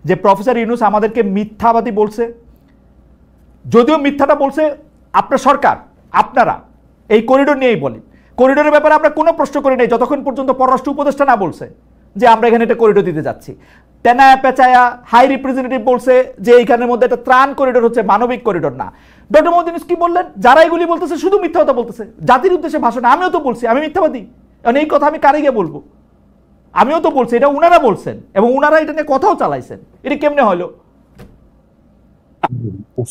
যে প্রফেসর ইউনূস আমাদেরকে মিথ্যাবাদী বলছে, যদিও মিথ্যাটা বলছে আপনার সরকার, আপনারা এই করিডোর নিয়েই বলি, করিডোরের ব্যাপারে আমরা কোনো প্রশ্ন করি নাই যতক্ষণ পর্যন্ত পররাষ্ট্র উপদেষ্টা না বলছে যে আমরা এখানে একটা করিডোর দিতে যাচ্ছি। তেনায়া পেঁচায়া হাই রিপ্রেজেন্টেটিভ বলছে যে এইখানের মধ্যে একটা ত্রাণ করিডোর হচ্ছে, মানবিক করিডোর না। ডক্টর মোহাম্মদ ইউনূস কি বললেন? যারা এগুলি বলতেছে শুধু মিথ্যা কথা বলতেছে, জাতির উদ্দেশ্যে ভাষণ। আমিও তো বলছি আমি মিথ্যাবাদী, কারণ এই কথা আমি কারে গিয়ে বলবো? আমিও তো বলছি, এটা উনারা বলছেন এবং উনারা এটা নিয়ে কথাও চালাইছেন। এটা কেমনে হলো?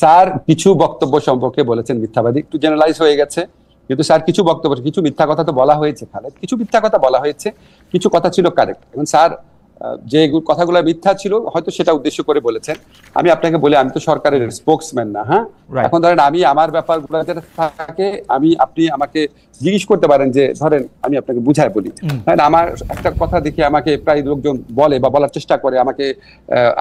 স্যার কিছু বক্তব্য সম্পর্কে বলেছেন মিথ্যাবাদী, একটু জেনারেলাইজ হয়ে গেছে, কিন্তু স্যার কিছু বক্তব্য, কিছু মিথ্যা কথা তো বলা হয়েছে খালেদ, কিছু মিথ্যা কথা বলা হয়েছে, কিছু কথা ছিল কারেক্ট। এবং স্যার যে কথাগুলো মিথ্যা ছিল হয়তো সেটা উদ্দেশ্য করে বলেছেন। আমি আপনাকে বলি, আমি তো সরকারের স্পোকসম্যান না। হ্যাঁ, এখন ধরেন আমি আমার ব্যাপারগুলো যেটা থাকে, আপনি আমাকে জিজ্ঞেস করতে পারেন যে ধরেন আমি আপনাকে বুঝায় বলি। আমার একটা কথা দেখে আমাকে প্রায় লোকজন বলে বা বলার চেষ্টা করে, আমাকে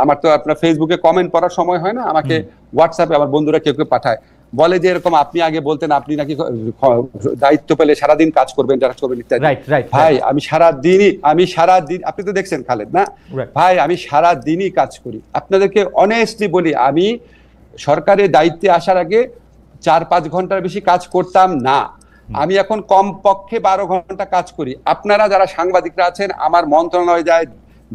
আমার তো আপনার ফেসবুকে কমেন্ট পড়ার সময় হয় না, আমাকে হোয়াটসঅ্যাপে আমার বন্ধুরা কেউ কেউ পাঠায়, বলে যে এরকম আপনি আগে বলতেন আপনি নাকি দায়িত্ব পেলে সারাদিন কাজ করবেন, যারা করবেন ইত্যাদি। ভাই আমি সারাদিন আপনি তো দেখছেন খালেদ না ভাই, আমি সারাদিনই কাজ করি। আপনাদেরকে অনেস্টলি বলি, আমি সরকারের দায়িত্বে আসার আগে 4-5 ঘন্টার বেশি কাজ করতাম না। আমি এখন কমপক্ষে 12 ঘন্টা কাজ করি। আপনারা যারা সাংবাদিকরা আছেন আমার মন্ত্রণালয়ে যায়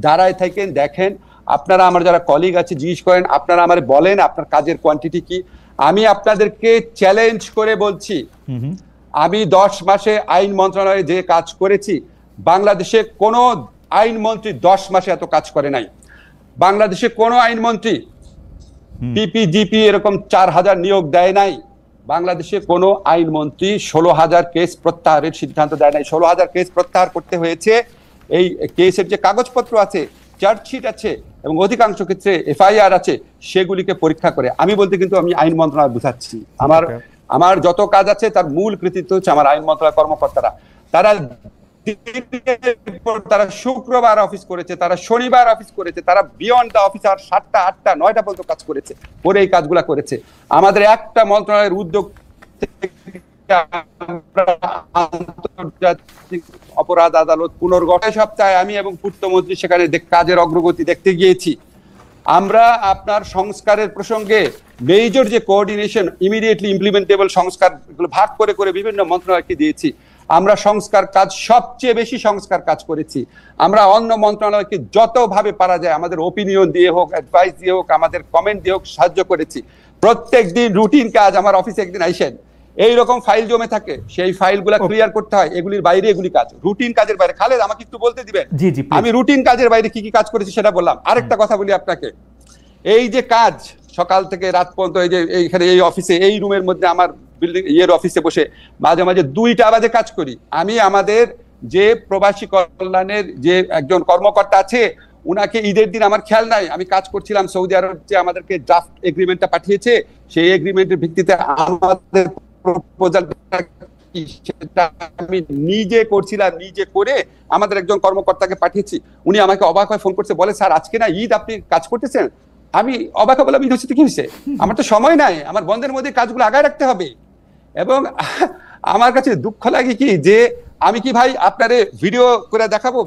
দাঁড়ায় থাকেন, দেখেন, আপনারা আমার যারা কলিগ আছে জিজ্ঞেস করেন, আপনারা আমার বলেন আপনার কাজের কোয়ান্টিটি কি। আমি আপনাদেরকে চ্যালেঞ্জ করে বলছি, আমি 10 মাসে আইন মন্ত্রণালয়ে যে কাজ করেছি, বাংলাদেশে কোনো আইনমন্ত্রী 10 মাসে এত কাজ করে নাই। বাংলাদেশে কোনো আইনমন্ত্রী পিপিজিপি এরকম 4000 নিয়োগ দেয় নাই। বাংলাদেশে কোনো আইনমন্ত্রী 16,000 কেস প্রত্যাহারের সিদ্ধান্ত দেয় নাই। 16,000 কেস প্রত্যাহার করতে হয়েছে। এই কেসের যে কাগজপত্র আছে, চার্জশিট আছে এবং অধিকাংশ ক্ষেত্রে এফআইআর আছে, সেগুলিকে পরীক্ষা করে। আমি বলতে কিন্তু আমি আইন মন্ত্রণালয় বুঝাচ্ছি, আমার যত কাজ আছে তার মূল কৃতিত্ব হচ্ছে আমার আইন মন্ত্রণালয় কর্মকর্তারা। তারা শুক্রবার অফিস করেছে, তারা শনিবার অফিস করেছে, তারা বিয়ন্ড দ্য অফিস আর 7টা 8টা 9টা পর্যন্ত কাজ করেছে, করে এই কাজগুলা করেছে। আমাদের একটা মন্ত্রণালয়ের উদ্যোগ আন্তর্জাতিক অপরাধ আদালত পুনর্গঠন সপ্তাহে আমি এবং পূর্তমন্ত্রী সেখানে কাজের অগ্রগতি দেখতে গিয়েছি। আমরা আপনার সংস্কারের প্রসঙ্গে মেজর যে কোঅর্ডিনেশন, ইমিডিয়েটলি ইমপ্লিমেন্টেবল সংস্কার ভাগ করে করে বিভিন্ন মন্ত্রণালয়কে দিয়েছি। আমরা সংস্কার কাজ, সবচেয়ে বেশি সংস্কার কাজ করেছি। আমরা অন্য মন্ত্রণালয়কে যতভাবে পারা যায় আমাদের ওপিনিয়ন দিয়ে হোক, অ্যাডভাইস দিয়ে হোক, আমাদের কমেন্ট দিয়ে হোক সাহায্য করেছি। প্রত্যেক দিন রুটিন কাজ, আমার অফিসে একদিন আইসেন, এইরকম ফাইল জমে থাকে, সেই ফাইলগুলো ক্লিয়ার করতে হয়। এগুলির বাইরে এগুলি কাজ, রুটিন কাজের বাইরে। খালেদ আমাকে একটু বলতে দিবেন, আমি রুটিন কাজের বাইরে কি কি কাজ করেছি সেটা বললাম। আরেকটা কথা বলি আপনাকে, এই যে কাজ সকাল থেকে রাত পর্যন্ত, এই যে এইখানে এই অফিসে এই রুমের মধ্যে আমার বিল্ডিং অফিসে বসে মাঝে মাঝে 2টা বাজে কাজ করি। আমি আমাদের যে প্রবাসী কল্যাণের যে একজন কর্মকর্তা আছে, উনাকে ঈদের দিন আমার খেয়াল নাই, আমি কাজ করছিলাম সৌদি আরব, যে আমাদেরকে ড্রাফট এগ্রিমেন্টটা পাঠিয়েছে, সেই এগ্রিমেন্টের ভিত্তিতে আমাদের প্রপোজালটা সেটা আমি নিজে করছিলাম, নিজে করে আমাদের একজন কর্মকর্তাকে পাঠিয়েছি। উনি আমাকে অবাক হয়ে ফোন করছে, বলে স্যার আজকে না ঈদ, আপনি কাজ করতেছেন? আমি অবাক বলে ঈদ হচ্ছে কি হয়েছে, আমার তো সময় নাই, আমার বন্ধের মধ্যে কাজগুলো আগায় রাখতে হবে। এবং আমার কাছে দুঃখ লাগে কি, যে আমি কি ভাই আপনারে ভিডিও করে দেখাবো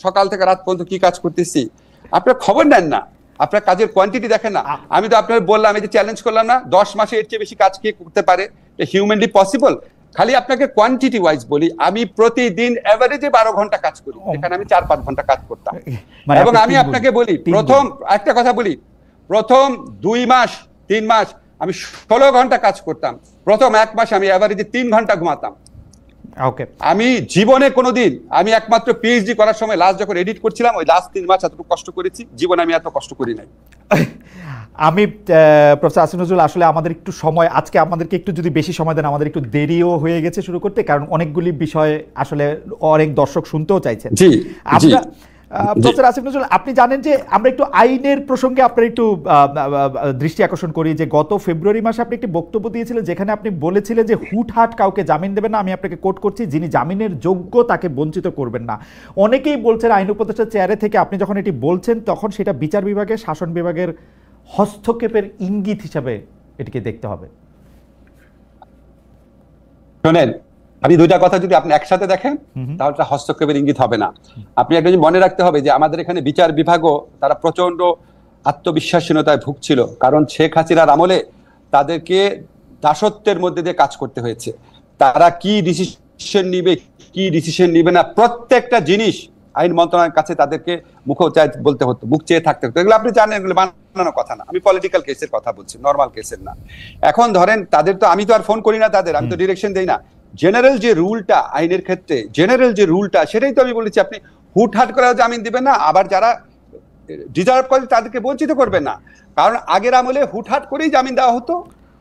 সকাল থেকে রাত পর্যন্ত কি কাজ করতেছি? আপনার খবর নেন না, আপনার কাজের কোয়ান্টিটি দেখেন না। আমি তো আপনার বললাম, এই যে চ্যালেঞ্জ করলাম না, 10 মাসে এর চেয়ে বেশি কাজ কে করতে পারে? Humanly possible? খালি আপনাকে কোয়ান্টিটি ওয়াইজ বলি, আমি প্রতিদিন এভারেজে 12 ঘন্টা কাজ করি, এখানে আমি 4-5 ঘন্টা কাজ করতাম। এবং আমি আপনাকে বলি, একটা কথা বলি, প্রথম 2 মাস 3 মাস আমি 16 ঘন্টা কাজ করতাম। প্রথম 1 মাস আমি এভারেজে 3 ঘন্টা ঘুমাতাম। আমি জীবনে কোনোদিন, আমি একমাত্র পিএইচডি করার সময় লাস্ট যখন এডিট করছিলাম, ওই লাস্ট 3 মাস এতটুকু কষ্ট করেছি, জীবনে আমি এত কষ্ট করি নাই। আমি প্রফেসর আসিফ নজরুল, আসলে আমাদের একটু সময়, আজকে আমাদেরকে একটু যদি বেশি সময় দেন, আমাদের একটু দেরিও হয়ে গেছে শুরু করতে, কারণ অনেকগুলি বিষয় আসলে অনেক দর্শক শুনতেও চাইছেন। প্রফেসর আসিফ নজরুল, আপনি জানেন যে আমরা একটু আইনের প্রসঙ্গে আপনার একটু দৃষ্টি আকর্ষণ করি, যে গত ফেব্রুয়ারি মাসে আপনি একটি বক্তব্য দিয়েছিলেন যেখানে আপনি বলেছিলেন যে হুটহাট কাউকে জামিন দেবেন না। আমি আপনাকে কোট করছি, যিনি জামিনের যোগ্য তাকে বঞ্চিত করবেন না। অনেকেই বলছেন আইন উপদেষ্টার চেয়ারে থেকে আপনি যখন এটি বলছেন, তখন সেটা বিচার বিভাগের, শাসন বিভাগের হস্তক্ষেপের ইঙ্গিত হিসাবে এটিকে দেখতে হবে। শোনেন, আমি 2টা কথা যদি আপনি একসাথে দেখেন তাহলে হস্তক্ষেপের ইঙ্গিত হবে না। আপনি একটা জিনিস মনে রাখতে হবে, যে আমাদের এখানে বিচার বিভাগও তারা প্রচন্ড আত্মবিশ্বাসহীনতায় ভুগছিল, কারণ শেখ হাসিনার আমলে তাদেরকে দাসত্বের মধ্যে দিয়ে কাজ করতে হয়েছে। তারা কি ডিসিশন নিবে না, প্রত্যেকটা জিনিস আইন মন্ত্রণালয়ের কাছে তাদেরকে বলতে হতো, মুখ চেয়ে থাকতে হতো। এগুলো আপনি জানেন, এগুলো বানানো কথা না, আমি পলিটিক্যাল কেসের কথা বলছি, নর্মাল কেসের না। এখন ধরেন তাদের তো, আমি তো আর ফোন করি না তাদের, আমি তো ডিরেকশন দেই না। জেনারেল যে রুলটা আইনের ক্ষেত্রে, জেনারেল যে রুলটা, সেটাই তো আমি বলেছি, আপনি হুটহাট করে জামিন দিবেন না, আবার যারা ডিজার্ভ করে তাদেরকে বঞ্চিত করবেন না। কারণ আগের আমলে হুটহাট করেই জামিন দেওয়া হতো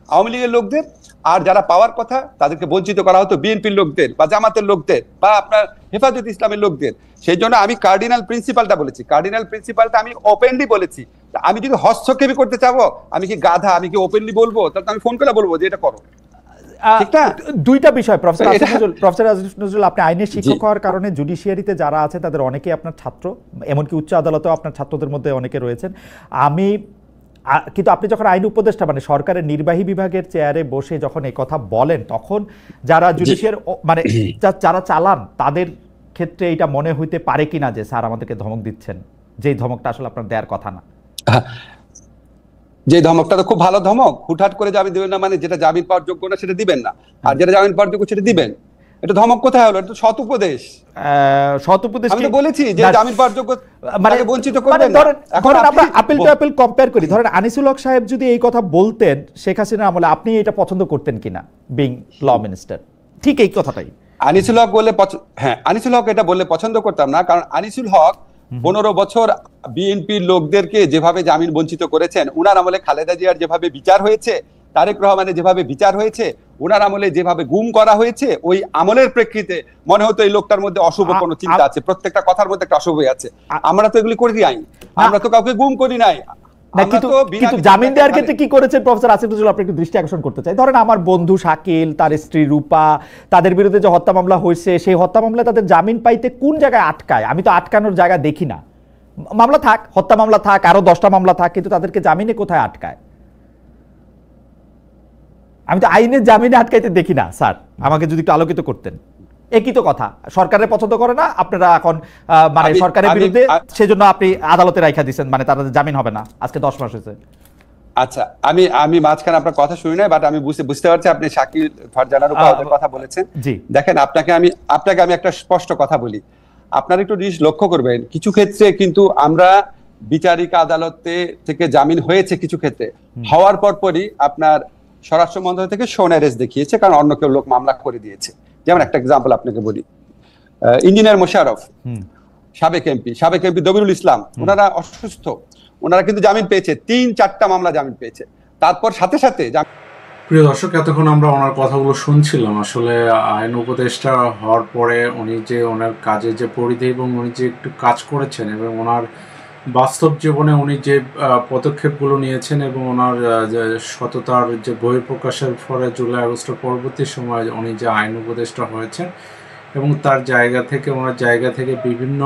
আওয়ামী লীগের লোকদের, আর যারা পাওয়ার কথা তাদেরকে বঞ্চিত করা হতো বিএনপির লোকদের বা জামাতের লোকদের বা আপনার হেফাজত ইসলামের লোকদের। সেই জন্য আমি কার্ডিনাল প্রিন্সিপালটা বলেছি, কার্ডিনাল প্রিন্সিপালটা আমি ওপেনলি বলেছি। আমি যদি হস্তক্ষেপই করতে চাবো, আমি কি গাধা, আমি কি ওপেনলি বলবো? তাহলে আমি ফোন করে বলবো যে এটা করো। দুইটা বিষয় প্রফেসর আসিফ নজরুল, আপনি আইনের শিক্ষক হওয়ার কারণে জুডিশিয়ারিতে যারা আছে তাদের অনেকেই আপনার ছাত্র, এমনকি উচ্চ আদালতেও আপনার ছাত্রদের মধ্যে অনেকে রয়েছেন। কিন্তু আপনি যখন আইন উপদেষ্টা, মানে সরকারের নির্বাহী বিভাগের চেয়ারে বসে যখন এই কথা বলেন, তখন যারা জুডিশিয়ার মানে যারা চালান তাদের ক্ষেত্রে এটা মনে হইতে পারে কিনা যে স্যার আমাদেরকে ধমক দিচ্ছেন, যেই ধমকটা আসলে আপনার দেওয়ার কথা না? যে ধমকটা তো খুব ভালো ধমক, হুটহাট করে জামিন দিবেন না, মানে যেটা জামিন পাওয়ার যোগ্য না সেটা দিবেন না, আর যেটা জামিন পাওয়ার যোগ্য সেটা দিবেন। এটা ধমক কোথায় হলো? এটা তো সৎ উপদেশ। আমি তো বলেছি যে জামিন পাওয়ার যোগ্য মানে বঞ্চিত করবেন না। এখন আমরা আপিল টু আপিল কম্পেয়ার করি, ধরেন আনিসুল হক সাহেব যদি এই কথা বলতেন শেখ হাসিনার আমলে, আপনি এটা পছন্দ করতেন কিনা বিং ল মিনিস্টার? ঠিক এই কথাটাই আনিসুল হক বললে, হ্যাঁ আনিসুল হক এটা বললে পছন্দ করতাম না, কারণ আনিসুল হক 15 বছর বিএনপির লোকদেরকে যেভাবে জামিন বঞ্চিত করেছেন, উনার আমলে খালেদা জিয়ার যেভাবে বিচার হয়েছে, তারেক রহমানের যেভাবে বিচার হয়েছে, উনার আমলে যেভাবে গুম করা হয়েছে, ওই আমলের প্রেক্ষিতে মনে হতো এই লোকটার মধ্যে অশুভ কোনো চিন্তা আছে, প্রত্যেকটা কথার মধ্যে একটা অশুভ আছে। আমরা তো এগুলি করি নাই, আমরা তো কাউকে গুম করি নাই। কিন্তু জামিন দেওয়ার ক্ষেত্রে কি করেছেন প্রফেসর আসিফ নজরুল, আপনি একটু দৃষ্টি আকর্ষণ করতে চাই। ধরেন আমার বন্ধু শাকিল, তার স্ত্রী রূপা, তাদের বিরুদ্ধে যে হত্যা মামলা হয়েছে, সেই হত্যা মামলায় তাদের জামিন পাইতে কোন জায়গায় আটকায়? আমি তো আটকানোর জায়গা দেখি না। মামলা থাক, হত্যা মামলা থাক, আরো 10টা মামলা থাক, কিন্তু তাদেরকে জামিনে কোথায় আটকায়? আমি তো আইনের জামিনে আটকাইতে দেখি না স্যার, আমাকে যদি একটু আলোকিত করতেন। একই তো কথা, সরকারের পছন্দ করে না আপনারা এখন, মানে সরকারের বিরুদ্ধে, সেজন্য আপনি আদালতে রাইখা দিচ্ছেন, মানে তাদের জামিন হবে না। আজকে 10 মাস হয়েছে। আচ্ছা, আমি মাঝখানে আপনার কথা শুনি না, বাট আমি বুঝতে পারছি আপনি শাকিল, ফারজানার উপর কথা বলেছেন। দেখেন, আপনাকে আমি একটা স্পষ্ট কথা বলি, আপনারা একটু জিনিস লক্ষ্য করবেন, কিছু ক্ষেত্রে কিন্তু আমরা বিচারিক আদালতে থেকে জামিন হয়েছে, কিছু ক্ষেত্রে হওয়ার পরপরই আপনার স্বরাষ্ট্র মন্ত্রণালয় থেকে শোন অ্যারেস্ট দেখিয়েছে, কারণ অন্য কেউ লোক মামলা করে দিয়েছে। যেমন একটা এক্সাম্পল আপনাকে বলি, ইঞ্জিনিয়ার মোশাররফ, সাবেক এমপি দবিরুল ইসলাম, ওনারা অসুস্থ, ওনারা কিন্তু জামিন পেয়েছে, 3-4টা মামলা জামিন পেয়েছে, তারপর সাথে সাথে। প্রিয় দর্শক, এতক্ষণ আমরা ওনার কথাগুলো শুনছিলাম। আসলে আইন উপদেষ্টা হওয়ার পরে উনি যে ওনার কাজের যে পরিধি এবং উনি যে একটু কাজ করেছেন এবং ওনার বাস্তব জীবনে উনি যে পদক্ষেপগুলো নিয়েছেন এবং ওনার সততার যে বহিঃপ্রকাশের ফলে জুলাই আগস্টের পরবর্তী সময় উনি যে আইন উপদেষ্টা হয়েছেন এবং তার জায়গা থেকে, ওনার জায়গা থেকে বিভিন্ন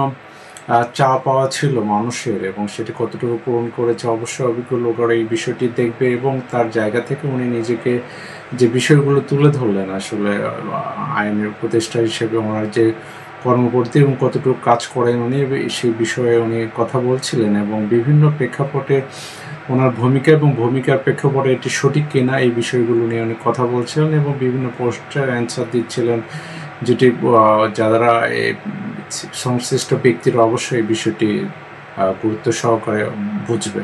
চা পাওয়া ছিল মানুষের, এবং সেটি কতটুকু পূরণ করেছে অবশ্যই অভিজ্ঞ লোকেরা এই বিষয়টি দেখবে। এবং তার জায়গা থেকে উনি নিজেকে যে বিষয়গুলো তুলে ধরলেন, আসলে আইনের উপদেষ্টা হিসেবে ওনার যে কর্মকর্তা এবং কতটুকু কাজ করেন উনি, সেই বিষয়ে উনি কথা বলছিলেন এবং বিভিন্ন প্রেক্ষাপটে ওনার ভূমিকা এবং ভূমিকার প্রেক্ষাপটে এটি সঠিক কিনা এই বিষয়গুলো নিয়ে উনি কথা বলছিলেন এবং বিভিন্ন প্রশ্নের অ্যান্সার দিচ্ছিলেন, যেটি যারা সংশ্লিষ্ট ব্যক্তিরা অবশ্যই এই বিষয়টি গুরুত্ব সহকারে বুঝবে।